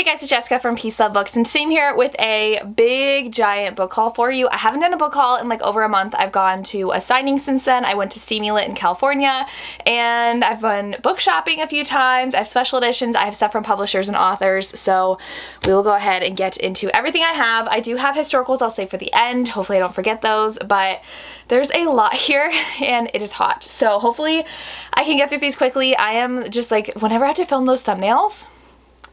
guys, it's Jessica from Peace Love Books, and today I'm here with a big giant book haul for you. I haven't done a book haul in like over a month. I've gone to a signing since then. I went to Steamy in California, and I've been book shopping a few times. I have special editions. I have stuff from publishers and authors, so we will go ahead and get into everything I have. I do have historicals I'll save for the end. Hopefully I don't forget those, but there's a lot here and it is hot. So hopefully I can get through these quickly. I am just like, whenever I have to film those thumbnails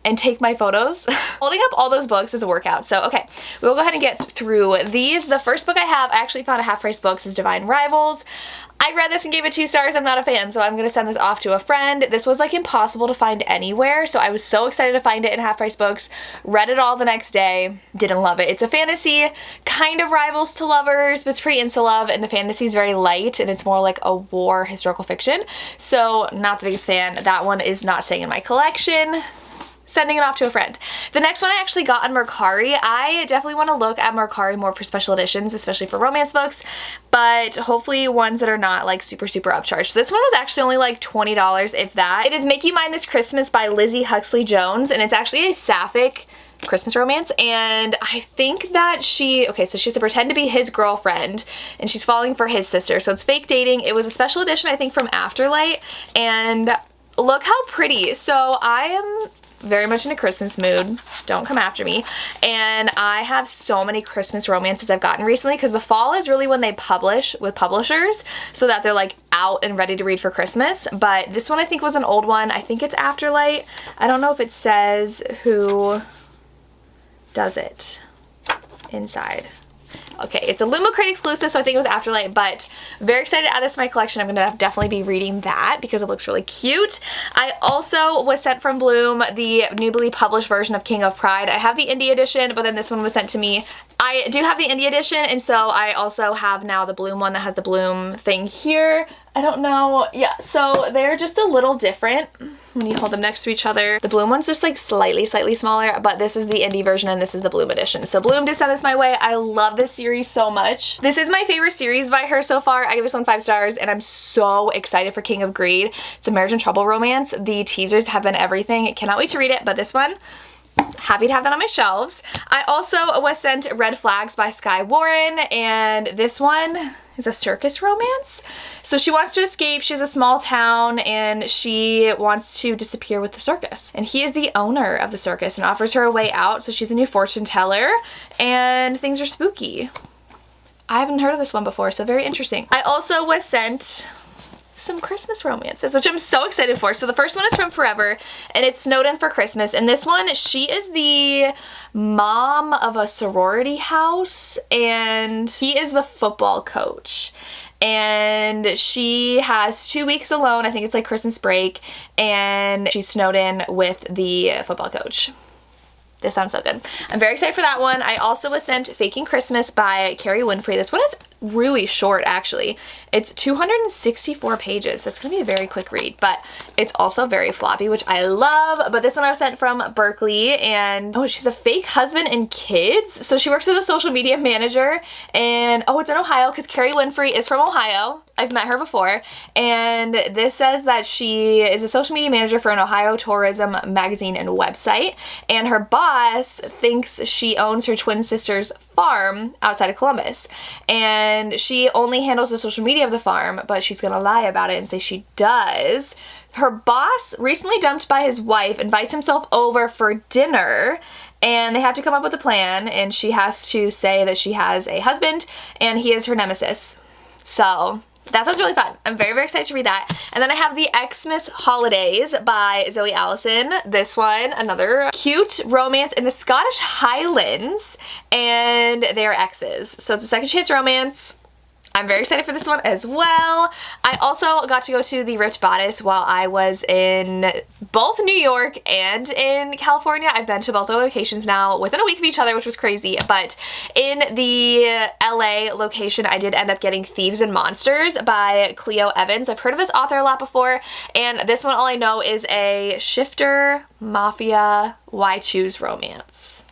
and take my photos, holding up all those books is a workout. So okay, we'll go ahead and get through these. The first book I have, I actually found at Half Price Books, is Divine Rivals. I read this and gave it 2 stars. I'm not a fan, so I'm gonna send this off to a friend. This was like impossible to find anywhere, so I was so excited to find it in Half Price Books. Read it all the next day. Didn't love it. It's a fantasy, kind of rivals to Lovers, but it's pretty insta-love, and the fantasy is very light, and it's more like a war historical fiction. So not the biggest fan. That one is not staying in my collection. Sending it off to a friend. The next one I actually got on Mercari. I definitely want to look at Mercari more for special editions, especially for romance books, but hopefully ones that are not like super upcharged. So this one was actually only like $20, if that. It is Make You Mine This Christmas by Lizzie Huxley Jones, and it's actually a sapphic Christmas romance, and I think that so she has to pretend to be his girlfriend, and she's falling for his sister, so it's fake dating. It was a special edition, I think, from Afterlight, and look how pretty. So I am very much in a Christmas mood. Don't come after me. And I have so many Christmas romances I've gotten recently, because the fall is really when they publish with publishers so that they're like out and ready to read for Christmas. But this one I think was an old one. I think it's Afterlight. I don't know if it says who does it inside. Okay, it's a Luma Crate exclusive, so I think it was Afterlight, but very excited to add this to my collection. I'm going to definitely be reading that because it looks really cute. I also was sent from Bloom the newly published version of King of Pride. I have the indie edition, but then this one was sent to me. I do have the indie edition, and so I also have now the Bloom one that has the Bloom thing here. I don't know. Yeah, so they're just a little different when you hold them next to each other. The Bloom one's just like slightly smaller, but this is the indie version and this is the Bloom edition. So Bloom did send this my way. I love this series so much. This is my favorite series by her so far. I give this one 5 stars, and I'm so excited for King of Greed. It's a marriage and trouble romance. The teasers have been everything. Cannot wait to read it, but this one, happy to have that on my shelves. I also was sent Red Flags by Skye Warren, and this one is a circus romance. So she wants to escape. She has a small town and she wants to disappear with the circus. And he is the owner of the circus and offers her a way out. So she's a new fortune teller and things are spooky. I haven't heard of this one before, so very interesting. I also was sent some Christmas romances, which I'm so excited for. So the first one is from Forever, and it's Snowden for Christmas. And this one, she is the mom of a sorority house, and he is the football coach. And she has 2 weeks alone. I think it's like Christmas break, and she's snowed in with the football coach. This sounds so good. I'm very excited for that one. I also was sent Faking Christmas by Carrie Winfrey. This one is really short, actually. It's 264 pages. That's gonna be a very quick read, but it's also very floppy, which I love. But this one I was sent from Berkeley, and oh, she's a fake husband and kids. So she works as a social media manager, and oh, it's in Ohio because Carrie Winfrey is from Ohio. I've met her before, and this says that she is a social media manager for an Ohio tourism magazine and website, and her boss thinks she owns her twin sister's farm outside of Columbus, and she only handles the social media of the farm, but she's gonna lie about it and say she does. Her boss, recently dumped by his wife, invites himself over for dinner, and they have to come up with a plan, and she has to say that she has a husband and he is her nemesis. So that sounds really fun. I'm very excited to read that. And then I have the Xmas Holidays by Zoe Allison. This one, another cute romance in the Scottish Highlands, and they are exes. So it's a second chance romance. I'm very excited for this one as well. I also got to go to the Ripped Bodice while I was in both New York and in California. I've been to both the locations now within a week of each other, which was crazy. But in the LA location, I did end up getting Thieves and Monsters by Cleo Evans. I've heard of this author a lot before, and this one, all I know, is a shifter, mafia, why choose romance.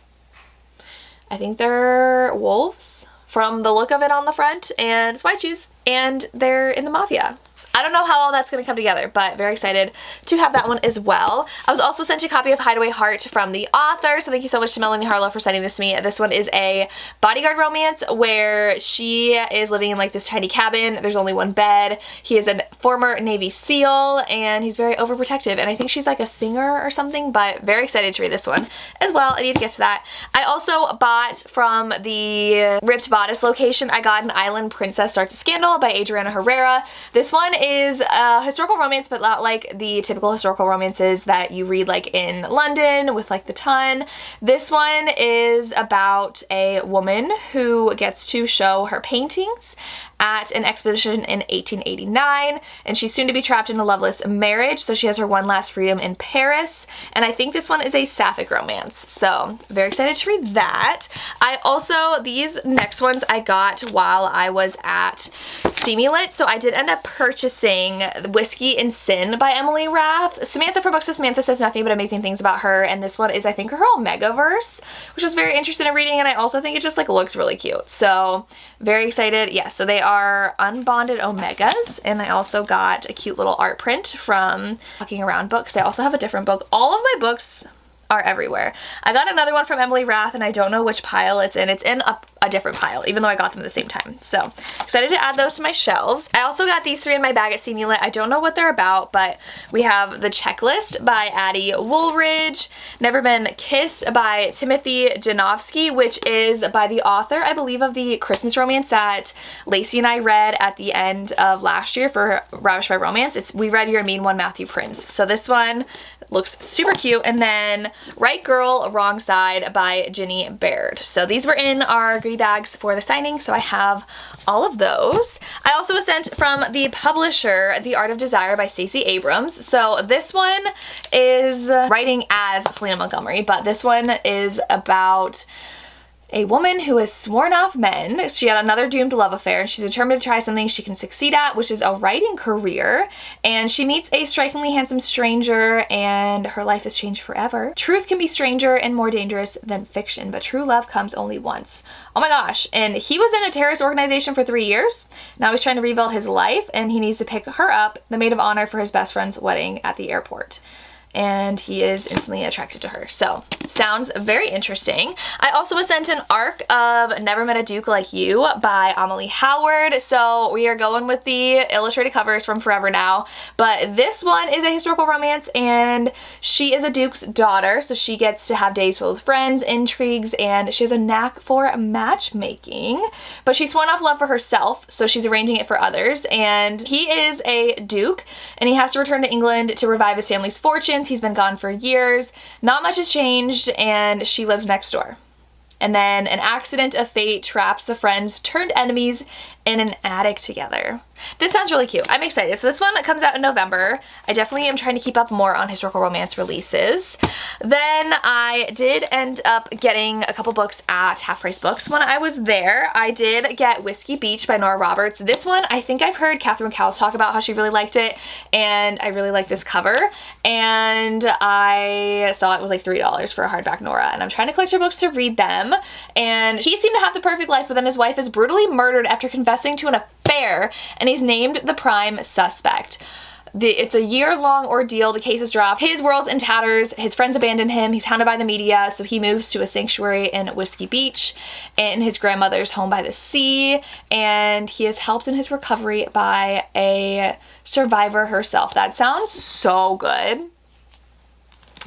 I think they're wolves from the look of it on the front, and it's why choose, and they're in the mafia. I don't know how all that's gonna come together, but very excited to have that one as well. I was also sent a copy of Hideaway Heart from the author, so thank you so much to Melanie Harlow for sending this to me. This one is a bodyguard romance where she is living in like this tiny cabin. There's only one bed. He is a former Navy SEAL and he's very overprotective, and I think she's like a singer or something, but very excited to read this one as well. I need to get to that. I also bought from the Ripped Bodice location, I got An Island Princess Starts a Scandal by Adriana Herrera. This one is a historical romance, but not like the typical historical romances that you read like in London with like the ton. This one is about a woman who gets to show her paintings at an exposition in 1889, and she's soon to be trapped in a loveless marriage, so she has her one last freedom in Paris, and I think this one is a sapphic romance, so very excited to read that. I also, these next ones I got while I was at Steamy Lit, so I did end up purchasing Whiskey and Sin by Emily Rath. Samantha for Books of Samantha says nothing but amazing things about her, and this one is I think her Omegaverse, which I was very interested in reading, and I also think it just like looks really cute, so very excited. Yeah, so they are unbonded omegas, and I also got a cute little art print from Walking Around Books. I also have a different book. All of my books are everywhere. I got another one from Emily Rath, and I don't know which pile it's in. It's in a different pile, even though I got them at the same time. So excited to add those to my shelves. I also got these three in my bag at Steamy Lit. I don't know what they're about, but we have The Checklist by Addie Woolridge, Never Been Kissed by Timothy Janofsky, which is by the author, I believe, of the Christmas romance that Lacey and I read at the end of last year for Ravished by Romance. We read Your Mean One, Matthew Prince. So this one looks super cute. And then Right Girl, Wrong Side by Ginny Baird. So these were in our goodie bags for the signing, so I have all of those. I also was sent from the publisher The Art of Desire by Stacey Abrams. So this one is writing as Selena Montgomery, but this one is about a woman who has sworn off men. She had another doomed love affair, and she's determined to try something she can succeed at, which is a writing career. And she meets a strikingly handsome stranger, and her life is changed forever. Truth can be stranger and more dangerous than fiction, but true love comes only once. Oh my gosh. And he was in a terrorist organization for 3 years. Now he's trying to rebuild his life, and he needs to pick her up, the maid of honor, for his best friend's wedding at the airport. And he is instantly attracted to her. So, sounds very interesting. I also was sent an arc of Never Met a Duke Like You by Amelie Howard. So, we are going with the illustrated covers from Forever Now. But this one is a historical romance, and she is a duke's daughter. So, she gets to have days filled with friends, intrigues, and she has a knack for matchmaking. But she's sworn off love for herself, so she's arranging it for others. And he is a duke, and he has to return to England to revive his family's fortunes. He's been gone for years. Not much has changed, and she lives next door. And then an accident of fate traps the friends turned enemies in an attic together. This sounds really cute. I'm excited. So this one comes out in November. I definitely am trying to keep up more on historical romance releases. Then I did end up getting a couple books at Half Price Books. When I was there, I did get Whiskey Beach by Nora Roberts. This one, I think I've heard Catherine Cowles talk about how she really liked it, and I really like this cover. And I saw it was like $3 for a hardback Nora, and I'm trying to collect her books to read them. And he seemed to have the perfect life, but then his wife is brutally murdered after confessing to an affair, and he's named the prime suspect. It's a year-long ordeal. The case is dropped. His world's in tatters. His friends abandon him. He's hounded by the media, so he moves to a sanctuary in Whiskey Beach in his grandmother's home by the sea, and he is helped in his recovery by a survivor herself. That sounds so good.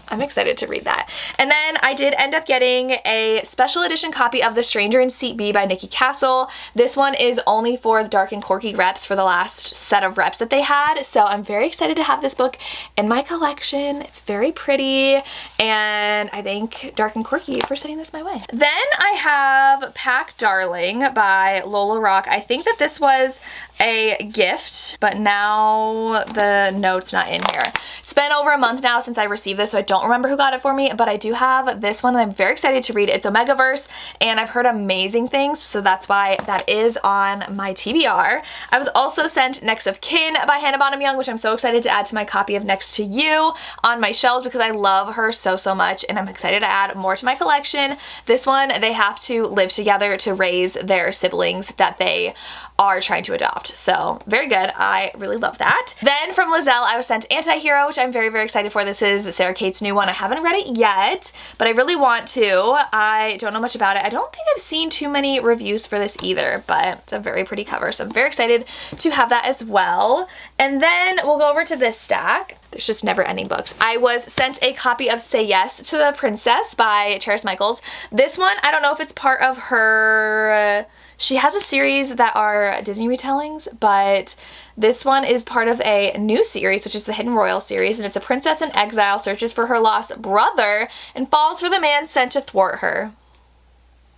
I'm excited to read that. And then I did end up getting a special edition copy of The Stranger in Seat B by Nikki Castle. This one is only for the Dark and Corky reps for the last set of reps that they had. So I'm very excited to have this book in my collection. It's very pretty, and I thank Dark and Corky for sending this my way. Then I have Pack Darling by Lola Rock. I think that this was a gift, but now the note's not in here. It's been over a month now since I received this, so I don't don't remember who got it for me, but I do have this one and I'm very excited to read. It's Omegaverse and I've heard amazing things, so that's why that is on my TBR. I was also sent Next of Kin by Hannah Bonham Young, which I'm so excited to add to my copy of Next to You on my shelves because I love her so much and I'm excited to add more to my collection. This one, they have to live together to raise their siblings that they are trying to adopt. So very good. I really love that. Then from Lizelle, I was sent Anti-Hero, which I'm very excited for. This is Sarah Kate's new one. I haven't read it yet, but I really want to. I don't know much about it. I don't think I've seen too many reviews for this either, but it's a very pretty cover. So I'm very excited to have that as well. And then we'll go over to this stack. There's just never ending books. I was sent a copy of Say Yes to the Princess by Terrace Michaels. This one, I don't know if it's part of her... She has a series that are Disney retellings, but this one is part of a new series, which is the Hidden Royal series, and it's a princess in exile searches for her lost brother and falls for the man sent to thwart her.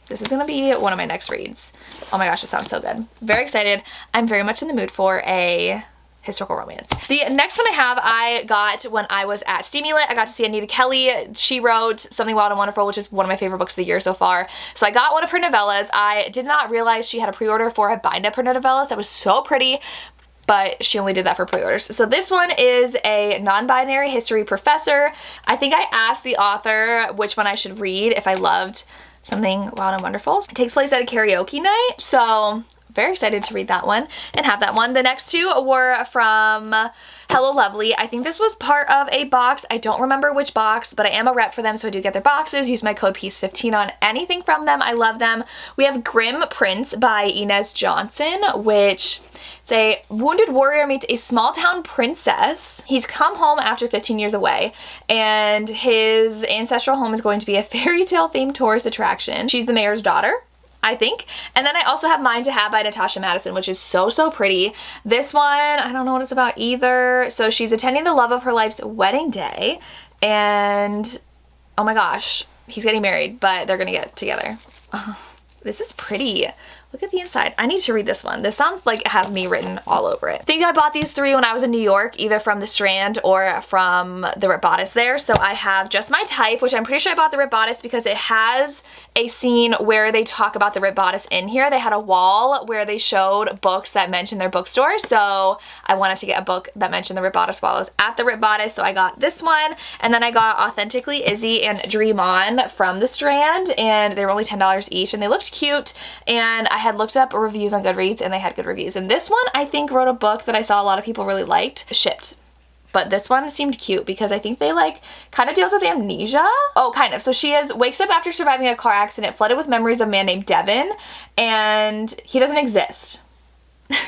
This is going to be one of my next reads. Oh my gosh, it sounds so good. Very excited. I'm very much in the mood for a historical romance. The next one I got when I was at Steamulet. I got to see Anita Kelly. She wrote Something Wild and Wonderful, which is one of my favorite books of the year so far. So I got one of her novellas. I did not realize she had a pre-order for a bind up her novellas. That was so pretty, but she only did that for pre-orders. So this one is a non-binary history professor. I think I asked the author which one I should read if I loved Something Wild and Wonderful. It takes place at a karaoke night, so very excited to read that one and have that one. The next two were from Hello Lovely. I think this was part of a box. I don't remember which box, but I am a rep for them, so I do get their boxes. Use my code PEACE15 on anything from them. I love them. We have Grim Prince by Inez Johnson, which is a wounded warrior meets a small town princess. He's come home after 15 years away, and his ancestral home is going to be a fairy tale themed tourist attraction. She's the mayor's daughter, I think. And then I also have Mine to Have by Natasha Madison, which is so pretty. This one, I don't know what it's about either. So she's attending the love of her life's wedding day, and oh my gosh, he's getting married, but they're gonna get together. This is pretty. Look at the inside. I need to read this one. This sounds like it has me written all over it. I think I bought these three when I was in New York, either from the Strand or from the Rip Bodice there. So I have Just My Type, which I'm pretty sure I bought the Rip Bodice because it has a scene where they talk about the Rip Bodice in here. They had a wall where they showed books that mentioned their bookstore. So I wanted to get a book that mentioned the Rip Bodice while I was at the Rip Bodice. So I got this one. And then I got Authentically Izzy and Dream On from the Strand. And they were only $10 each. And they looked cute. And I had looked up reviews on Goodreads and they had good reviews. And this one, I think, wrote a book that I saw a lot of people really liked. Shipped. But this one seemed cute because I think they like kind of deals with amnesia. Oh, kind of. So she wakes up after surviving a car accident, flooded with memories of a man named Devin, and he doesn't exist.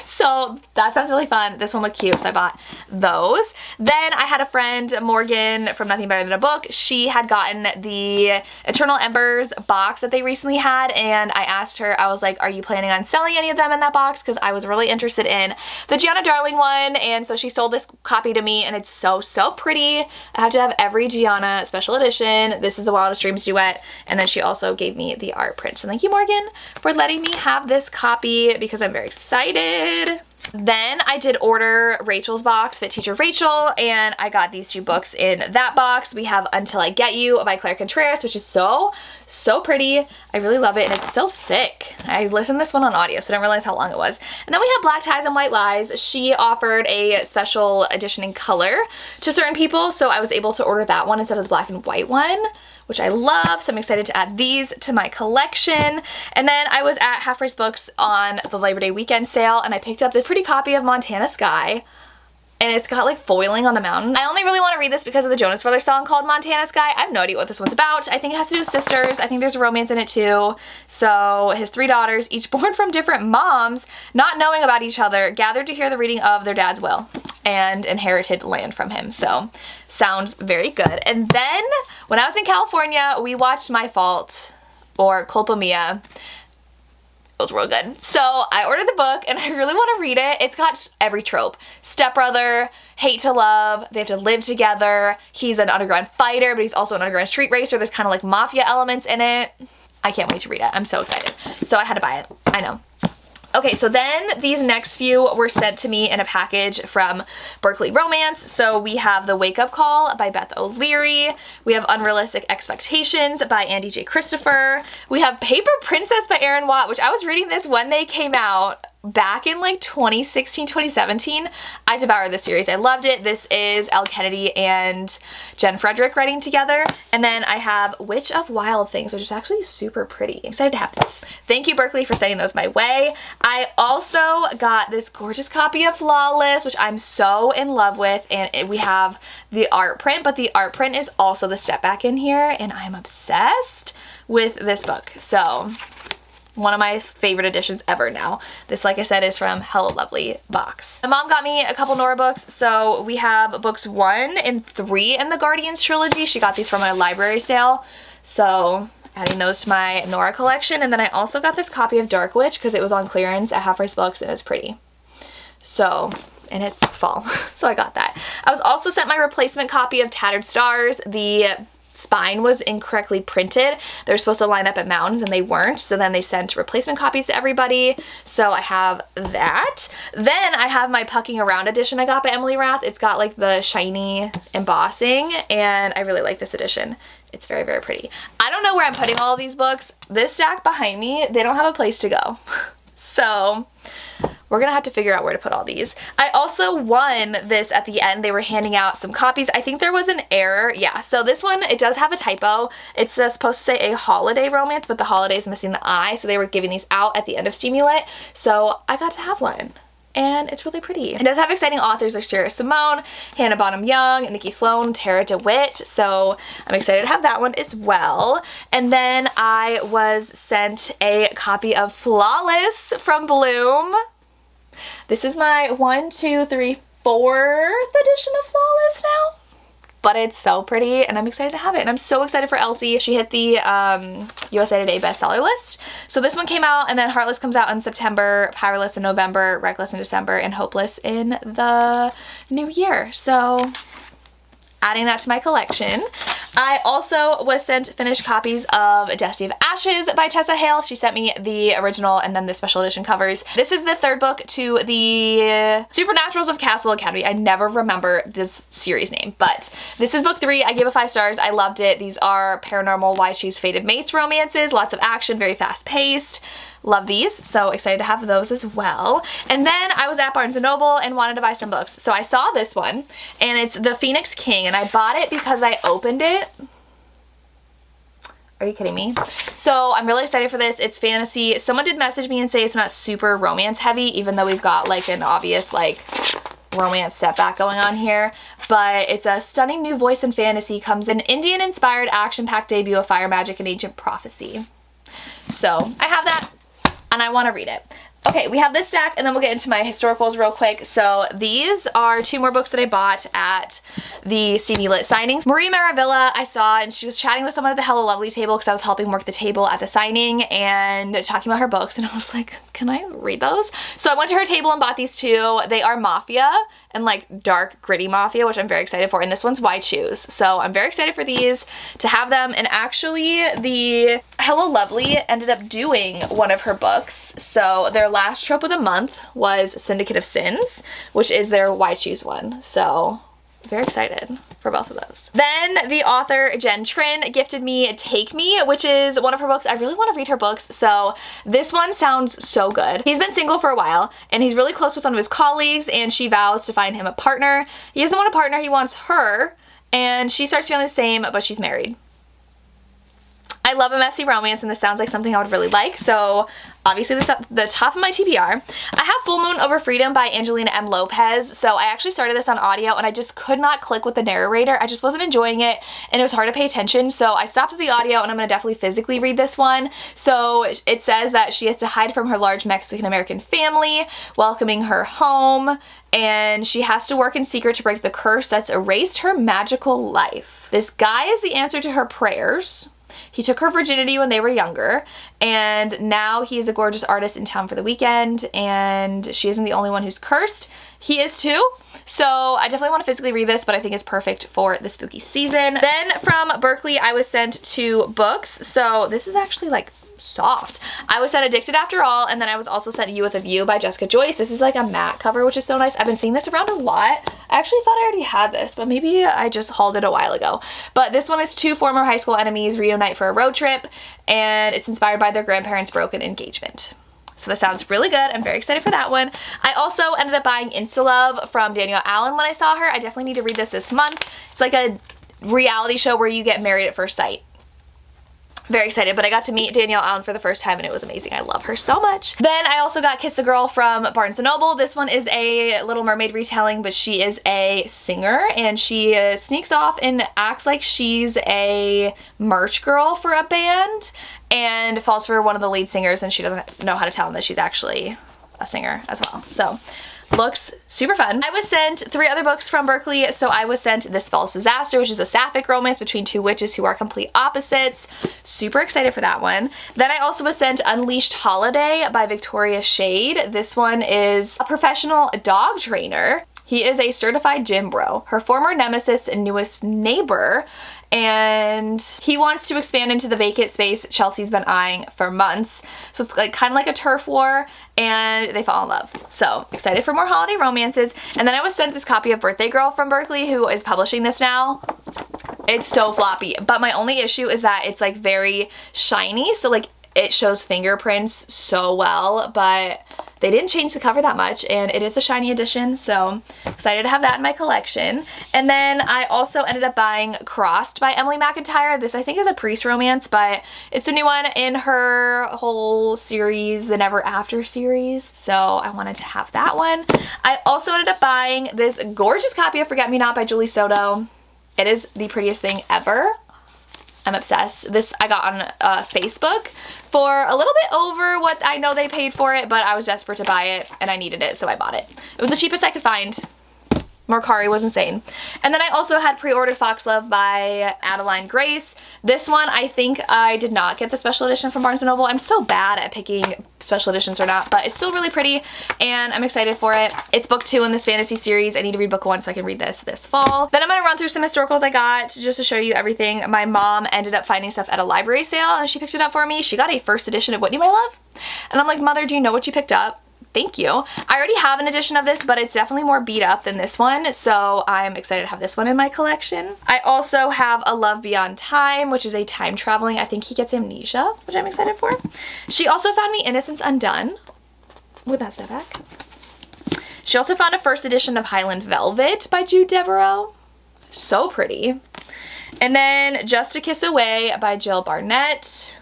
So that sounds really fun. This one looked cute, so I bought those. Then I had a friend, Morgan, from Nothing Better Than a Book. She had gotten the Eternal Embers box that they recently had, and I asked her, I was like, are you planning on selling any of them in that box? Because I was really interested in the Gianna Darling one, and so she sold this copy to me, and it's so pretty. I have to have every Gianna special edition. This is the Wildest Dreams duet, and then she also gave me the art print. So thank you, Morgan, for letting me have this copy because I'm very excited. Then I did order Rachel's box, Fit Teacher Rachel, and I got these two books in that box. We have Until I Get You by Claire Contreras, which is so pretty. I really love it, and it's so thick. I listened to this one on audio, so I didn't realize how long it was. And then we have Black Ties and White Lies. She offered a special edition in color to certain people, so I was able to order that one instead of the black and white one, which I love, so I'm excited to add these to my collection. And then I was at Half Price Books on the Labor Day weekend sale, and I picked up this pretty copy of Montana Sky, and it's got like foiling on the mountain. I only really want to read this because of the Jonas Brothers song called Montana Sky. I have no idea what this one's about. I think it has to do with sisters. I think there's a romance in it too. So his three daughters, each born from different moms, not knowing about each other, gathered to hear the reading of their dad's will and inherited land from him. So sounds very good. And then when I was in California, we watched My Fault, or Culpa Mia. It was real good. So I ordered the book and I really want to read it. It's got every trope. Stepbrother, hate to love, they have to live together. He's an underground fighter, but he's also an underground street racer. There's kind of like mafia elements in it. I can't wait to read it. I'm so excited. So I had to buy it. I know. Okay, so then these next few were sent to me in a package from Berkeley Romance. So we have The Wake Up Call by Beth O'Leary. We have Unrealistic Expectations by Andy J. Christopher. We have Paper Princess by Erin Watt, which I was reading this when they came out back in like 2016, 2017. I devoured this series. I loved it. This is Elle Kennedy and Jen Frederick writing together. And then I have Witch of Wild Things, which is actually super pretty. Excited to have this. Thank you, Berkeley, for sending those my way. I also got this gorgeous copy of Flawless, which I'm so in love with, and we have the art print, but the art print is also the step back in here, and I'm obsessed with this book. So one of my favorite editions ever now. This, like I said, is from Hello Lovely box. My mom got me a couple Nora books, so we have books 1 and 3 in the Guardians trilogy. She got these from a library sale, so adding those to my Nora collection. And then I also got this copy of Dark Witch because it was on clearance at Half Price Books and it's pretty. So, and it's fall, so I got that. I was also sent my replacement copy of Tattered Stars. The spine was incorrectly printed. They were supposed to line up at mountains and they weren't, so then they sent replacement copies to everybody. So I have that. Then I have my Pucking Around edition I got by Emily Rath. It's got like the shiny embossing and I really like this edition. It's very, very pretty. I don't know where I'm putting all of these books. This stack behind me, they don't have a place to go. So we're gonna have to figure out where to put all these. I also won this at the end. They were handing out some copies. I think there was an error. Yeah, so this one, it does have a typo. It's supposed to say a holiday romance, but the holiday is missing the I, so they were giving these out at the end of Steamy Lit. So I got to have one. And it's really pretty. It does have exciting authors like Sarah Simone, Hannah Bonham Young, Nikki Sloan, Tara DeWitt, so I'm excited to have that one as well. And then I was sent a copy of Flawless from Bloom. This is my 4th edition of Flawless now. But it's so pretty and I'm excited to have it. And I'm so excited for Elsie. She hit the USA Today bestseller list. So this one came out and then Heartless comes out in September, Powerless in November, Reckless in December, and Hopeless in the new year. So adding that to my collection. I also was sent finished copies of Destiny of Ashes by Tessa Hale. She sent me the original and then the special edition covers. This is the 3rd book to the Supernaturals of Castle Academy. I never remember this series name, but this is book 3. I gave it 5 stars. I loved it. These are paranormal Why Choose Fated Mates romances. Lots of action, very fast paced. Love these, so excited to have those as well. And then I was at Barnes & Noble and wanted to buy some books. So I saw this one, and it's The Phoenix King, and I bought it because I opened it. Are you kidding me? So I'm really excited for this. It's fantasy. Someone did message me and say it's not super romance heavy, even though we've got like an obvious like romance step back going on here, but it's a stunning new voice in fantasy. Comes an Indian-inspired action-packed debut of fire magic and ancient prophecy. So I have that and I want to read it. Okay, we have this stack and then we'll get into my historicals real quick. So these are 2 more books that I bought at the Steamy Lit signings. Marie Maravilla I saw and she was chatting with someone at the Hello Lovely table because I was helping work the table at the signing and talking about her books, and I was like, can I read those? So I went to her table and bought these 2. They are Mafia and like dark gritty Mafia, which I'm very excited for, and this one's Why Choose. So I'm very excited for these, to have them. And actually the Hello Lovely ended up doing one of her books. So their last trope of the month was Syndicate of Sins, which is their Why Choose one. So very excited for both of those. Then the author Jen Trin gifted me Take Me, which is one of her books. I really want to read her books, so this one sounds so good. He's been single for a while and he's really close with one of his colleagues, and she vows to find him a partner. He doesn't want a partner, he wants her, and she starts feeling the same, but she's married. I love a messy romance, and this sounds like something I would really like, so obviously this is the top of my TBR. I have Full Moon Over Freedom by Angelina M. Lopez. So I actually started this on audio and I just could not click with the narrator. I just wasn't enjoying it and it was hard to pay attention. So I stopped with the audio and I'm going to definitely physically read this one. So it says that she has to hide from her large Mexican-American family, welcoming her home, and she has to work in secret to break the curse that's erased her magical life. This guy is the answer to her prayers. He took her virginity when they were younger, and now he is a gorgeous artist in town for the weekend, and she isn't the only one who's cursed. He is too. So I definitely want to physically read this, but I think it's perfect for the spooky season. Then from Berkeley, I was sent 2 books. So this is actually like soft. I was sent Addicted After All, and then I was also sent You With A View by Jessica Joyce. This is like a matte cover, which is so nice. I've been seeing this around a lot. I actually thought I already had this, but maybe I just hauled it a while ago. But this one is two former high school enemies reunite for a road trip, and it's inspired by their grandparents' broken engagement. So that sounds really good. I'm very excited for that one. I also ended up buying Insta Love from Danielle Allen when I saw her. I definitely need to read this month. It's like a reality show where you get married at first sight. Very excited, but I got to meet Danielle Allen for the first time and it was amazing. I love her so much. Then I also got Kiss the Girl from Barnes & Noble. This one is a Little Mermaid retelling, but she is a singer and she sneaks off and acts like she's a merch girl for a band and falls for one of the lead singers, and she doesn't know how to tell him that she's actually a singer as well. So looks super fun. I was sent 3 other books from Berkeley. So I was sent This Fall's Disaster, which is a sapphic romance between two witches who are complete opposites. Super excited for that one. Then I also was sent Unleashed Holiday by Victoria Shade. This one is a professional dog trainer. He is a certified gym bro, her former nemesis and newest neighbor, and he wants to expand into the vacant space Chelsea's been eyeing for months. So it's like kind of like a turf war, and they fall in love. So excited for more holiday romances. And then I was sent this copy of Birthday Girl from Berkeley, who is publishing this now. It's so floppy, but my only issue is that it's like very shiny, so like it shows fingerprints so well, but they didn't change the cover that much, and it is a shiny edition, so excited to have that in my collection. And then I also ended up buying Crossed by Emily McIntyre. This I think is a priest romance, but it's a new one in her whole series, the Never After series, so I wanted to have that one. I also ended up buying this gorgeous copy of Forget Me Not by Julie Soto. It is the prettiest thing ever. I'm obsessed. This I got on Facebook for a little bit over what I know they paid for it, but I was desperate to buy it and I needed it, so I bought it. It was the cheapest I could find. Mercari was insane. And then I also had pre-ordered Foxlove by Adeline Grace. This one, I think I did not get the special edition from Barnes & Noble. I'm so bad at picking special editions or not, but it's still really pretty and I'm excited for it. It's book 2 in this fantasy series. I need to read book 1 so I can read this fall. Then I'm going to run through some historicals I got just to show you everything. My mom ended up finding stuff at a library sale and she picked it up for me. She got a first edition of Whitney, My Love. And I'm like, Mother, do you know what you picked up? Thank you. I already have an edition of this, but it's definitely more beat up than this one, so I'm excited to have this one in my collection. I also have A Love Beyond Time, which is a time traveling, I think he gets amnesia, which I'm excited for. She also found me Innocence Undone. With that step back. She also found a first edition of Highland Velvet by Jude Devereaux. So pretty. And then Just a Kiss Away by Jill Barnett.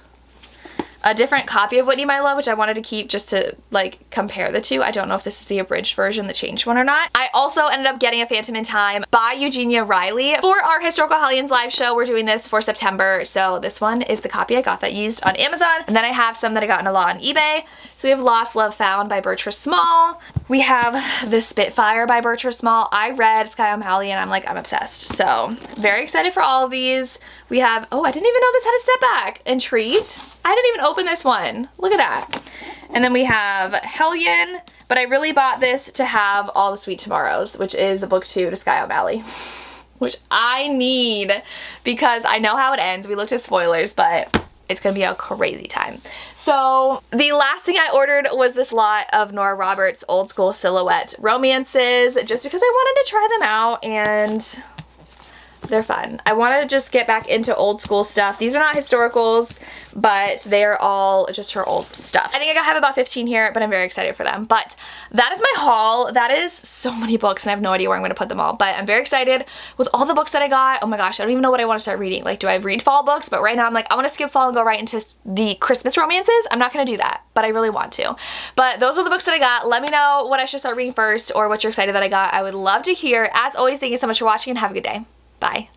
A different copy of Whitney, My Love, which I wanted to keep just to like compare the two. I don't know if this is the abridged version, the changed one or not. I also ended up getting A Phantom in Time by Eugenia Riley. For our Historical Hellions live show, we're doing this for September, so this one is the copy I got that used on Amazon. And then I have some that I got in a lot on eBay. So we have Lost Love Found by Bertram Small. We have The Spitfire by Bertram Small. I read Sky O'Malley and I'm obsessed. So very excited for all of these. We have, oh, I didn't even know this had a step back. Intrigued. I didn't even open this one. Look at that. And then we have Hellion, but I really bought this to have All the Sweet Tomorrows, which is book 2 to Sky O'Malley, which I need because I know how it ends. We looked at spoilers, but it's gonna be a crazy time. So the last thing I ordered was this lot of Nora Roberts old school silhouette romances, just because I wanted to try them out and they're fun. I want to just get back into old school stuff. These are not historicals, but they're all just her old stuff. I think I have about 15 here, but I'm very excited for them. But that is my haul. That is so many books, and I have no idea where I'm going to put them all. But I'm very excited with all the books that I got. Oh my gosh, I don't even know what I want to start reading. Like, do I read fall books? But right now I'm like, I want to skip fall and go right into the Christmas romances. I'm not going to do that, but I really want to. But those are the books that I got. Let me know what I should start reading first or what you're excited that I got. I would love to hear. As always, thank you so much for watching and have a good day. Bye.